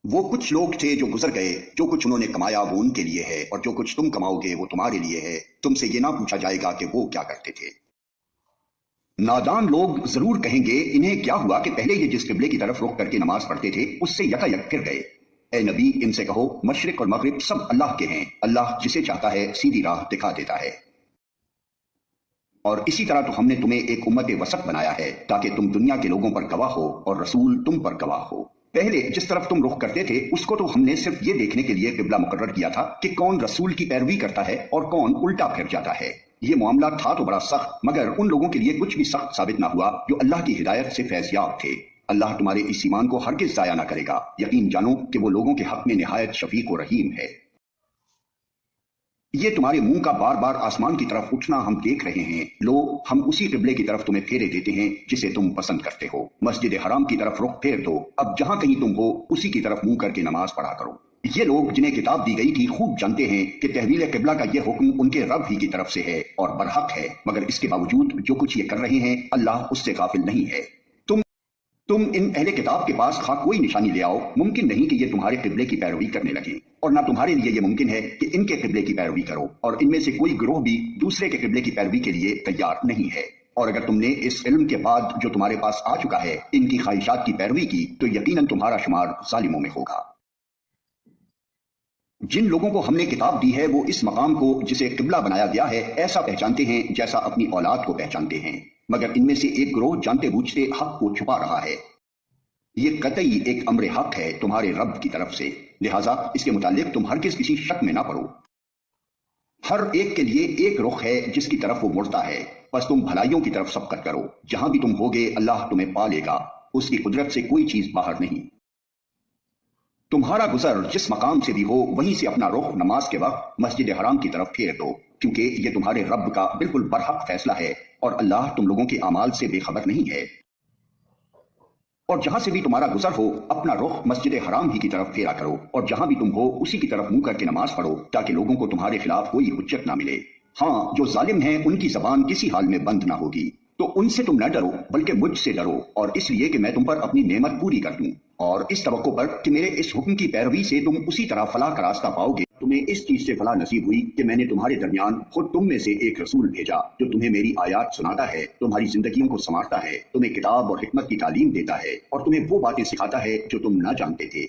वो कुछ लोग थे जो गुजर गए, जो कुछ उन्होंने कमाया वो उनके लिए है और जो कुछ तुम कमाओगे वो तुम्हारे लिए है। तुमसे ये ना पूछा जाएगा कि वो क्या करते थे। नादान लोग जरूर कहेंगे, इन्हें क्या हुआ कि पहले ये जिस किबले की तरफ रुख करके नमाज पढ़ते थे उससे यकायक फिर गए। ए नबी, इनसे कहो, मशरिक और मगरिब सब अल्लाह के हैं, अल्लाह जिसे चाहता है सीधी राह दिखा देता है। और इसी तरह तो हमने तुम्हें एक उम्मत वसत बनाया है ताकि तुम दुनिया के लोगों पर गवाह हो और रसूल तुम पर गवाह हो। पहले जिस तरफ तुम रुख करते थे उसको तो हमने सिर्फ ये देखने के लिए किबला मुकर्रर किया था कि कौन रसूल की पैरवी करता है और कौन उल्टा फिर जाता है। ये मामला था तो बड़ा सख्त, मगर उन लोगों के लिए कुछ भी सख्त साबित ना हुआ जो अल्लाह की हिदायत से फैज़याब थे। अल्लाह तुम्हारे इस ईमान को हरगिज़ ज़ाया ना करेगा। यकीन जानो कि वो लोगों के हक में निहायत शफीक और रहीम है। ये तुम्हारे मुंह का बार बार आसमान की तरफ उठना हम देख रहे हैं। लो, हम उसी किबले की तरफ तुम्हें फेरे देते हैं जिसे तुम पसंद करते हो। मस्जिद हराम की तरफ रुख फेर दो। अब जहां कहीं तुम हो उसी की तरफ मुंह करके नमाज पढ़ा करो। ये लोग जिन्हें किताब दी गई थी खूब जानते हैं कि तहवील किबला का यह हुक्म उनके रब ही की तरफ से है और बरहक है, मगर इसके बावजूद जो कुछ ये कर रहे हैं अल्लाह उससे गाफिल नहीं है। तुम इन अहले किताब के पास खा कोई निशानी ले आओ, मुमकिन नहीं कि ये तुम्हारे किबले की पैरवी करने लगे, और ना तुम्हारे लिए ये मुमकिन है कि इनके किबले की पैरवी करो, और इनमें से कोई गिरोह भी दूसरे के किबले की पैरवी के लिए तैयार नहीं है। और अगर तुमने इस इल्म के बाद जो तुम्हारे पास आ चुका है इनकी ख्वाहिशात की पैरवी की तो यकीनन तुम्हारा शुमार जालिमों में होगा। जिन लोगों को हमने किताब दी है वो इस मकाम को जिसे किबला बनाया गया है ऐसा पहचानते हैं जैसा अपनी औलाद को पहचानते हैं, मगर इनमें से एक गिरोह जानते बूझते हक को छुपा रहा है। ये कतई एक अम्र हक है तुम्हारे रब की तरफ से, लिहाजा इसके मुतालिक तुम हरगिज किसी शक में ना पड़ो। हर एक के लिए एक रुख है जिसकी तरफ वो मुड़ता है, बस तुम भलाइयों की तरफ सबकत करो। जहां भी तुम होगे अल्लाह तुम्हें पा लेगा, उसकी कुदरत से कोई चीज बाहर नहीं। तुम्हारा गुजर जिस मकाम से भी हो वहीं से अपना रुख नमाज के वक्त मस्जिद हराम की तरफ फेर दो, क्योंकि ये तुम्हारे रब का बिल्कुल बरहक फैसला है और अल्लाह तुम लोगों के अमाल से बेखबर नहीं है। और जहां से भी तुम्हारा गुजर हो अपना रुख मस्जिद हराम ही की तरफ फेरा करो, और जहां भी तुम हो उसी की तरफ मुंह करके नमाज पढ़ो ताकि लोगों को तुम्हारे खिलाफ कोई हुज्जत ना मिले। हाँ, जो जालिम हैं उनकी जबान किसी हाल में बंद ना होगी, तो उनसे तुम न डरो बल्कि मुझसे डरो, और इसलिए कि मैं तुम पर अपनी नेमत पूरी कर दूं, और इस तवक्को पर कि मेरे इस हुक्म की पैरवी से तुम उसी तरह फलाह का रास्ता पाओगे। तुम्हें इस चीज से फलाह नसीब हुई कि मैंने तुम्हारे दरमियान खुद तुम में से एक रसूल भेजा जो तुम्हें मेरी आयात सुनाता है, तुम्हारी जिंदगियों को संवारता है, तुम्हें किताब और हिकमत की तालीम देता है और तुम्हें वो बातें सिखाता है जो तुम ना जानते थे।